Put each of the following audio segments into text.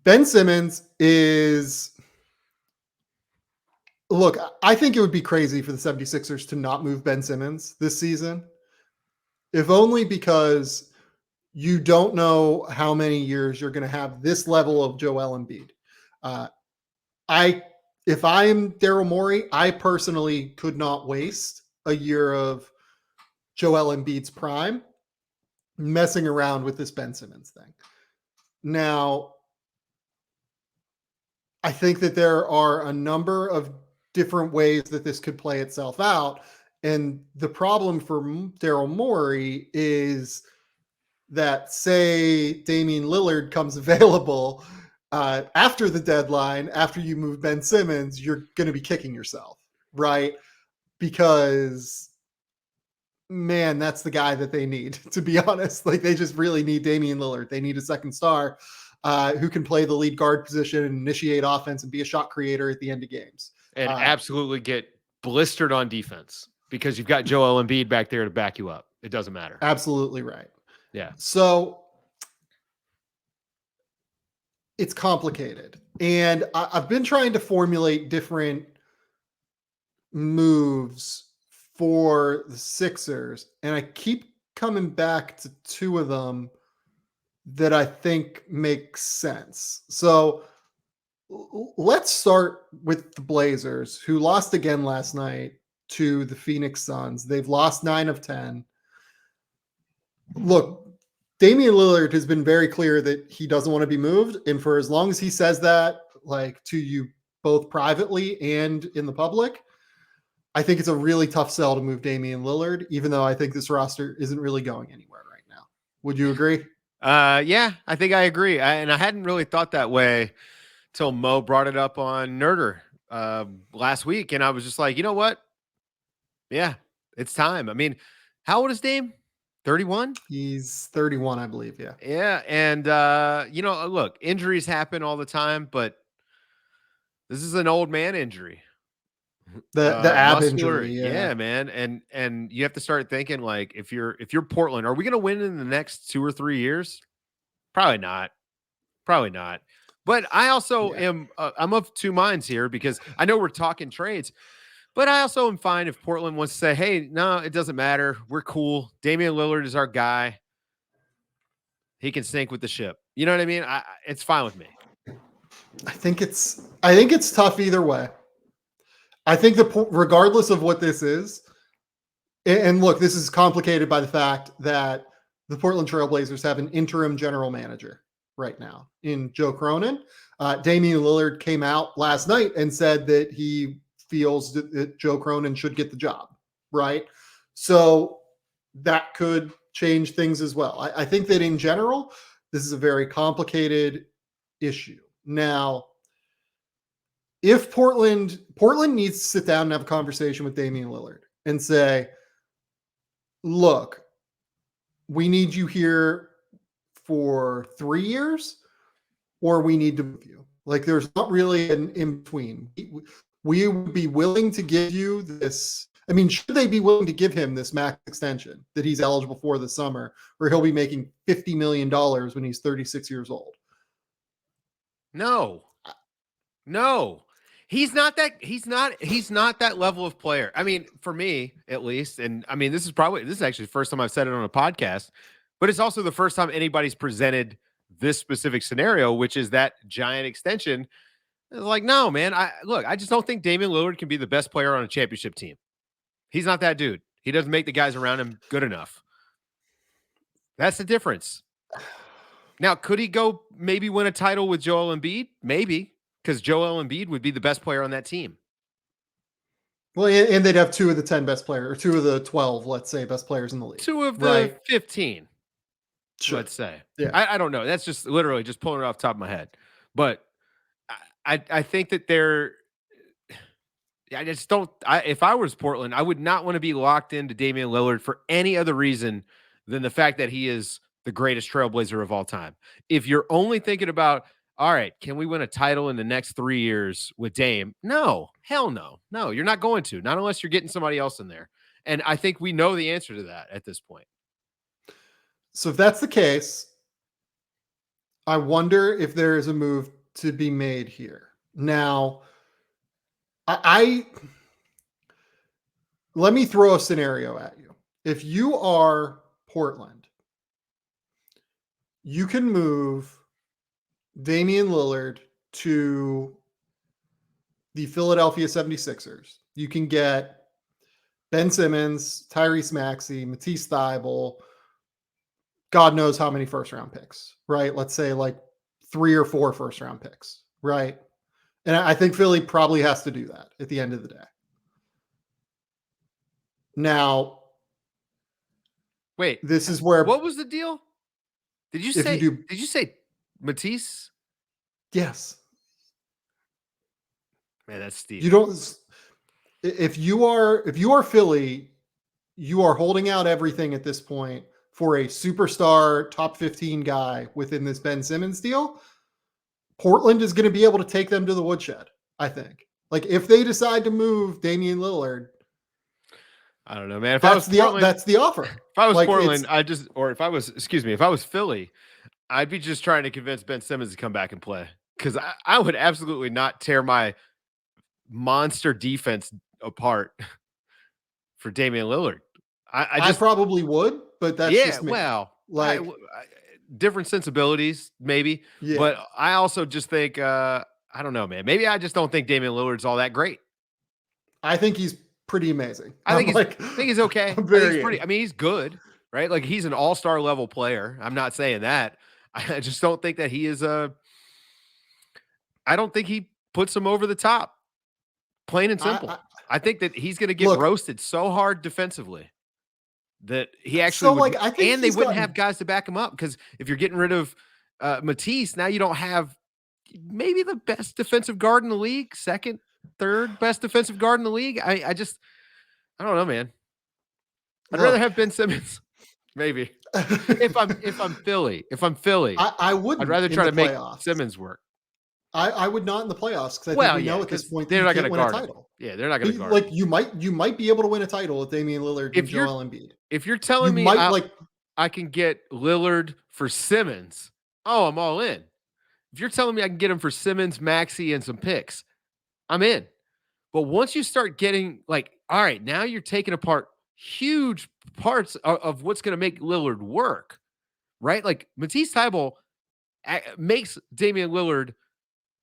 Ben Simmons is, look, I think it would be crazy for the 76ers to not move Ben Simmons this season, if only because you don't know how many years you're going to have this level of Joel Embiid. If I'm Daryl Morey, I personally could not waste a year of Joel Embiid's prime messing around with this Ben Simmons thing. Now, I think that there are a number of different ways that this could play itself out. And the problem for Daryl Morey is that, say, Damian Lillard comes available after the deadline, after you move Ben Simmons, you're going to be kicking yourself, right? Because, man, that's the guy that they need, to be honest. Like, they just really need Damian Lillard. They need a second star who can play the lead guard position and initiate offense and be a shot creator at the end of games. And absolutely get blistered on defense because you've got Joel Embiid back there to back you up. It doesn't matter. Absolutely right. Yeah. So it's complicated. And I've been trying to formulate different moves for the Sixers, and I keep coming back to two of them that I think make sense. So let's start with the Blazers, who lost again last night to the Phoenix Suns. They've lost 9 of 10. Look, Damian Lillard has been very clear that he doesn't want to be moved. And for as long as he says that, like, to you both privately and in the public, I think it's a really tough sell to move Damian Lillard, even though I think this roster isn't really going anywhere right now. Would you agree? Yeah, I think I agree. And I hadn't really thought that way till Mo brought it up on Nerder last week. And I was just like, you know what? Yeah, it's time. I mean, how old is Dame? 31? He's 31, I believe. Yeah. Yeah. And, look, injuries happen all the time, but this is an old man injury. The ab muscular, injury. Yeah, man. And you have to start thinking, like, if you're Portland, are we going to win in the next 2 or 3 years? Probably not. But I also am, I'm of two minds here because I know we're talking trades, but I also am fine if Portland wants to say, hey, no, it doesn't matter. We're cool. Damian Lillard is our guy. He can sink with the ship. You know what I mean? It's fine with me. I think it's tough either way. I think regardless of what this is, and look, this is complicated by the fact that the Portland Trail Blazers have an interim general manager right now in Joe Cronin. Damian Lillard came out last night and said that he feels that Joe Cronin should get the job, right? So that could change things as well. I think that in general, this is a very complicated issue. Now, if Portland needs to sit down and have a conversation with Damian Lillard and say, look, we need you here for 3 years, or we need to move you. Like, there's not really an in between. We would be willing to give you this. I mean, should they be willing to give him this max extension that he's eligible for this summer, or he'll be making $50 million when he's 36 years old? No. He's not that level of player. I mean, for me, at least, and I mean, this is actually the first time I've said it on a podcast, but it's also the first time anybody's presented this specific scenario, which is that giant extension. It's like, no, man, I just don't think Damian Lillard can be the best player on a championship team. He's not that dude. He doesn't make the guys around him good enough. That's the difference. Now, could he go maybe win a title with Joel Embiid? Maybe. Because Joel Embiid would be the best player on that team. Well, and they'd have 2 of the 10 best players, or 2 of the 12, let's say, best players in the league. 2 of the 15, sure. Let's say. Yeah. I don't know. That's just literally just pulling it off the top of my head. But I think that I just don't. If I was Portland, I would not want to be locked into Damian Lillard for any other reason than the fact that he is the greatest trailblazer of all time. If you're only thinking about, all right, can we win a title in the next 3 years with Dame? No, hell no. No, you're not going to. Not unless you're getting somebody else in there. And I think we know the answer to that at this point. So if that's the case, I wonder if there is a move to be made here. Now, I let me throw a scenario at you. If you are Portland, you can move Damian Lillard to the Philadelphia 76ers. You can get Ben Simmons, Tyrese Maxey, Matisse Thybulle, God knows how many first round picks, right? Let's say like 3 or 4 first round picks, right? And I think Philly probably has to do that at the end of the day. Now, wait, this is where what was the deal? Did you say Matisse? Yes. Man, that's steep. You don't. If you are Philly, you are holding out everything at this point for a superstar top 15 guy within this Ben Simmons deal. Portland is going to be able to take them to the woodshed, I think. Like if they decide to move Damian Lillard, I don't know, man. If that's the offer. If I was Portland, if I was Philly, I'd be just trying to convince Ben Simmons to come back and play, because I would absolutely not tear my monster defense apart for Damian Lillard. I probably would, but that's just me. Well, like different sensibilities, maybe. Yeah. But I also just think I don't know, man. Maybe I just don't think Damian Lillard's all that great. I think he's pretty amazing. I think he's okay. He's good, right? Like he's an all-star level player. I'm not saying that. I just don't think that he is I don't think he puts him over the top. Plain and simple. I think that he's going to get roasted so hard defensively that he actually they wouldn't have guys to back him up, because if you're getting rid of Matisse, now you don't have maybe the best defensive guard in the league, second, third best defensive guard in the league. I don't know, man. I'd rather have Ben Simmons, maybe. if I'm Philly, I wouldn't. I'd rather try to make Simmons work. I would not in the playoffs, because I think we know at this point they're not going to win a title. Yeah, they're not going to guard. Like you might be able to win a title with Damian Lillard and Joel Embiid. If you're telling me I can get Lillard for Simmons, I'm all in. If you're telling me I can get him for Simmons, Maxey, and some picks, I'm in. But once you start getting all right, now you're taking apart huge parts of what's going to make Lillard work, right? Like Matisse Thybulle makes Damian Lillard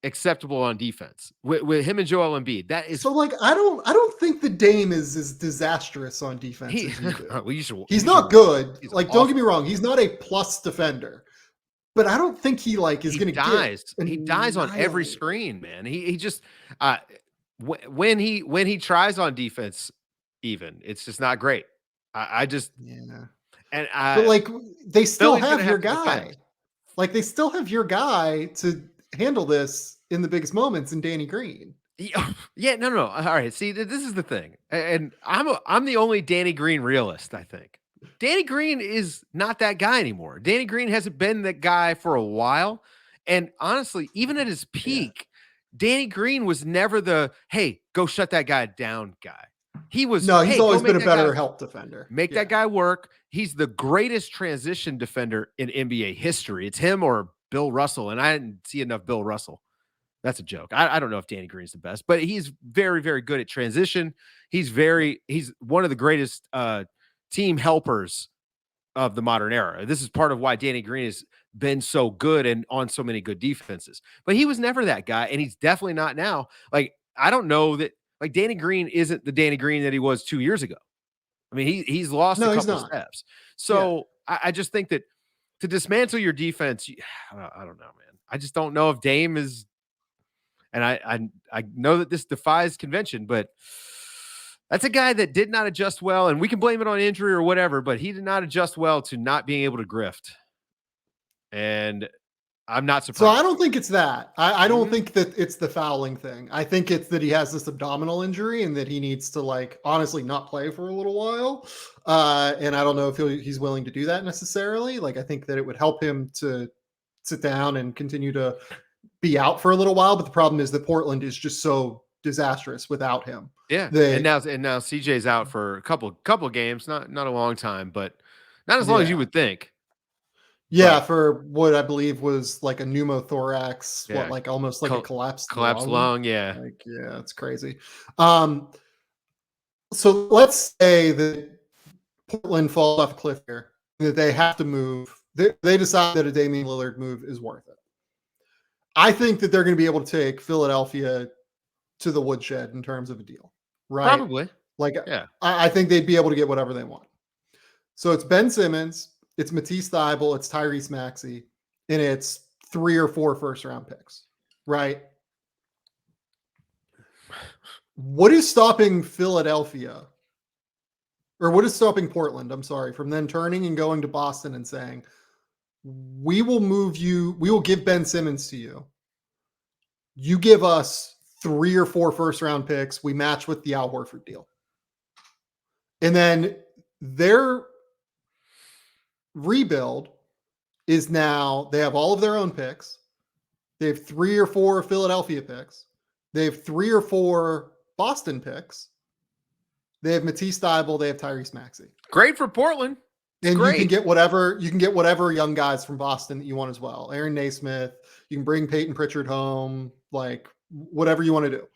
acceptable on defense with him and Joel Embiid. That is so. I don't think the Dame is as disastrous on defense as you do. He's not good. Don't get me wrong. He's not a plus defender, but I don't think he is going to get. He dies on every screen, man. He just when he tries on defense, even it's just not great. I just and but they still have your guy. They still have your guy to handle this in the biggest moments in Danny Green. Yeah, no. All right. See, this is the thing. And I'm the only Danny Green realist, I think. Danny Green is not that guy anymore. Danny Green hasn't been that guy for a while. And honestly, even at his peak, Danny Green was never the, hey, go shut that guy down guy. He was he's always been a better help defender. Make that guy work. He's the greatest transition defender in NBA history. It's him or Bill Russell, and I didn't see enough Bill Russell. That's a joke. I don't know if Danny Green's the best, but he's very, very good at transition. He's one of the greatest team helpers of the modern era. This is part of why Danny Green has been so good and on so many good defenses. But he was never that guy, and he's definitely not now. I don't know that Danny Green isn't the Danny Green that he was 2 years ago. I mean, he's lost a couple steps. So I just think that to dismantle your defense, I don't know, man. I just don't know if Dame is, and I know that this defies convention, but that's a guy that did not adjust well, and we can blame it on injury or whatever, but he did not adjust well to not being able to grift. And I'm not surprised. So I don't think it's that. I don't think that it's the fouling thing. I think it's that he has this abdominal injury and that he needs to honestly not play for a little while. And I don't know if he's willing to do that necessarily. I think that it would help him to sit down and continue to be out for a little while. But the problem is that Portland is just so disastrous without him. Yeah. And now CJ's out for a couple games, not a long time, but not as long as you would think. Yeah, for what I believe was like a pneumothorax, Yeah. like almost like a collapsed Collapsed lung. lung. Yeah. Like, yeah, it's crazy. Um, so let's say that Portland falls off a cliff here, that they have to move. They decide that a Damian Lillard move is worth it. I think that they're going to be able to take Philadelphia to the woodshed in terms of a deal, right? Probably. Like, Yeah. I think they'd be able to get whatever they want. So it's Ben Simmons, it's Matisse Thybulle, it's Tyrese Maxey, and it's 3 or 4 first-round picks, right? What is stopping Philadelphia, or what is stopping Portland, I'm sorry, from then turning and going to Boston and saying, we will move you, we will give Ben Simmons to you. You give us 3 or 4 first-round picks, we match with the Al Horford deal. And then their rebuild is now, they have all of their own picks. They have 3 or 4 Philadelphia picks. They have 3 or 4 Boston picks. They have Matisse Thybulle. They have Tyrese Maxey. Great for Portland. And great. you can get whatever young guys from Boston that you want as well. Aaron Naismith. You can bring Peyton Pritchard home. Like whatever you want to do.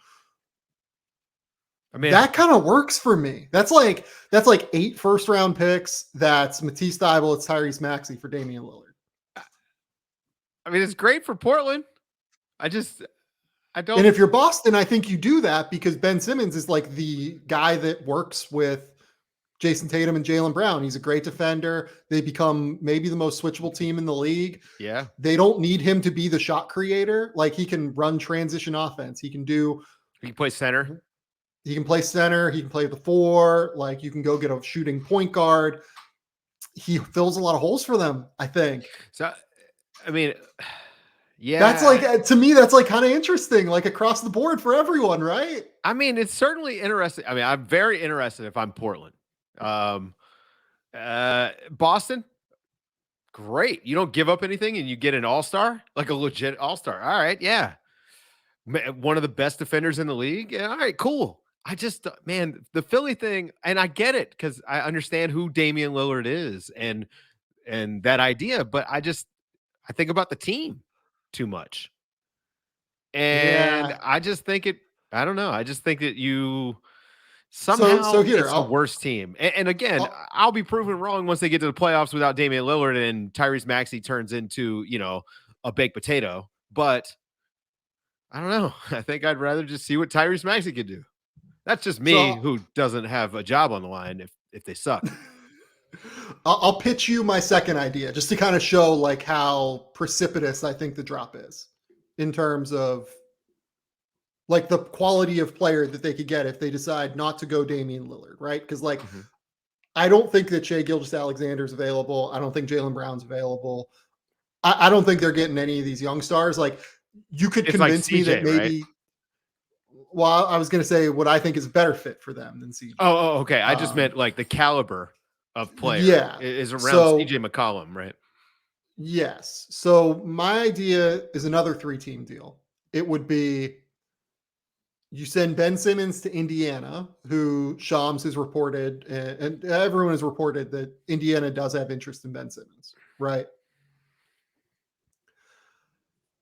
I mean, that kind of works for me. That's like 8 first-round picks. That's Matisse Thybulle. It's Tyrese Maxey for Damian Lillard. I mean, it's great for Portland. I don't. And if you're Boston, I think you do that because Ben Simmons is like the guy that works with Jason Tatum and Jaylen Brown. He's a great defender. They become maybe the most switchable team in the league. Yeah. They don't need him to be the shot creator. Like he can run transition offense. He can play center. He can play center. He can play the 4. Like you can go get a shooting point guard. He fills a lot of holes for them, I think. So, I mean, yeah, that's like, to me, that's like kind of interesting, like across the board for everyone, right? I mean, it's certainly interesting. I mean, I'm very interested if I'm Portland. Boston, great. You don't give up anything and you get an all-star, like a legit all-star. All right. Yeah. One of the best defenders in the league. Yeah, all right, cool. I just, man, the Philly thing, and I get it because I understand who Damian Lillard is and that idea, but I think about the team too much. And yeah. I just think I don't know. I just think that you somehow it's the worst team. And again, I'll be proven wrong once they get to the playoffs without Damian Lillard and Tyrese Maxey turns into, a baked potato. But I don't know. I think I'd rather just see what Tyrese Maxey could do. That's just me who doesn't have a job on the line if they suck. I'll pitch you my second idea just to kind of show like how precipitous I think the drop is in terms of like the quality of player that they could get if they decide not to go Damian Lillard, right? Because like I don't think that Shai Gilgeous-Alexander is available. I don't think Jaylen Brown's available. I don't think they're getting any of these young stars. Like you could convince me that maybe. Right? Well, I was going to say what I think is a better fit for them than CJ. Oh, okay. I just meant like the caliber of player is around CJ McCollum, right? Yes. So my idea is another 3-team deal. It would be you send Ben Simmons to Indiana, who Shams has reported, and everyone has reported that Indiana does have interest in Ben Simmons, right?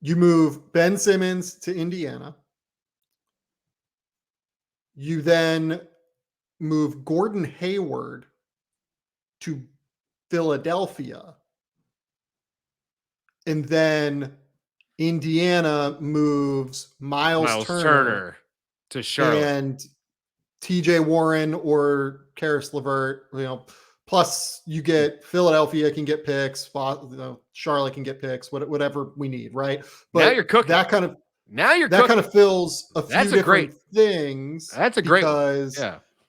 You move Ben Simmons to Indiana. You then move Gordon Hayward to Philadelphia. And then Indiana moves Miles Turner to Charlotte. And TJ Warren or Karis LeVert, plus you get Philadelphia can get picks, Charlotte can get picks, whatever we need, right? But now you're cooking. That kind of fills a few different things. That's a great because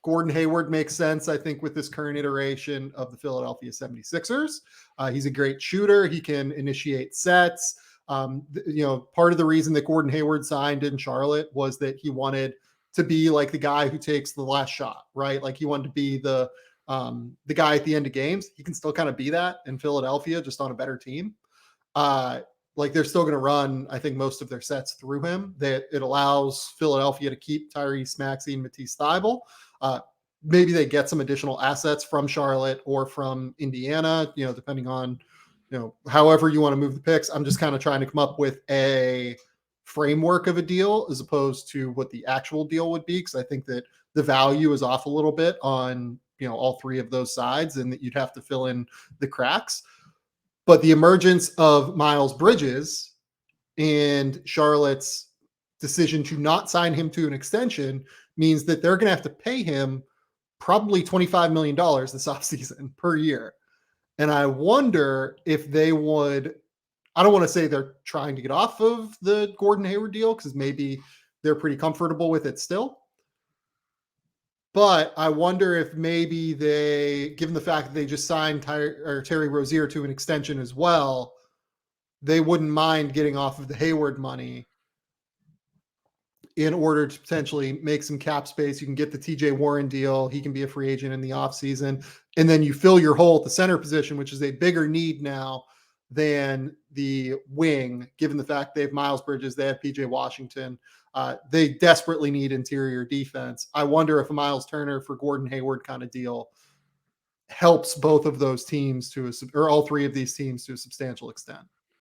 Gordon Hayward makes sense, I think, with this current iteration of the Philadelphia 76ers. He's a great shooter. He can initiate sets. Part of the reason that Gordon Hayward signed in Charlotte was that he wanted to be like the guy who takes the last shot, right? Like he wanted to be the guy at the end of games. He can still kind of be that in Philadelphia, just on a better team. Like they're still going to run, I think, most of their sets through him. That it allows Philadelphia to keep Tyrese Maxey and Matisse Thybulle. Maybe they get some additional assets from Charlotte or from Indiana, depending on however you want to move the picks. I'm just kind of trying to come up with a framework of a deal as opposed to what the actual deal would be, because I think that the value is off a little bit on all three of those sides, and that you'd have to fill in the cracks. But the emergence of Miles Bridges and Charlotte's decision to not sign him to an extension means that they're going to have to pay him probably $25 million this offseason per year. And I wonder if they would, I don't want to say they're trying to get off of the Gordon Hayward deal, because maybe they're pretty comfortable with it still. But I wonder if maybe they, given the fact that they just signed Terry Rozier to an extension as well, they wouldn't mind getting off of the Hayward money in order to potentially make some cap space. You can get the TJ Warren deal. He can be a free agent in the offseason. And then you fill your hole at the center position, which is a bigger need now than the wing, given the fact they have Miles Bridges, they have PJ Washington. They desperately need interior defense. I wonder if a Miles Turner for Gordon Hayward kind of deal helps both of those teams or all three of these teams to a substantial extent.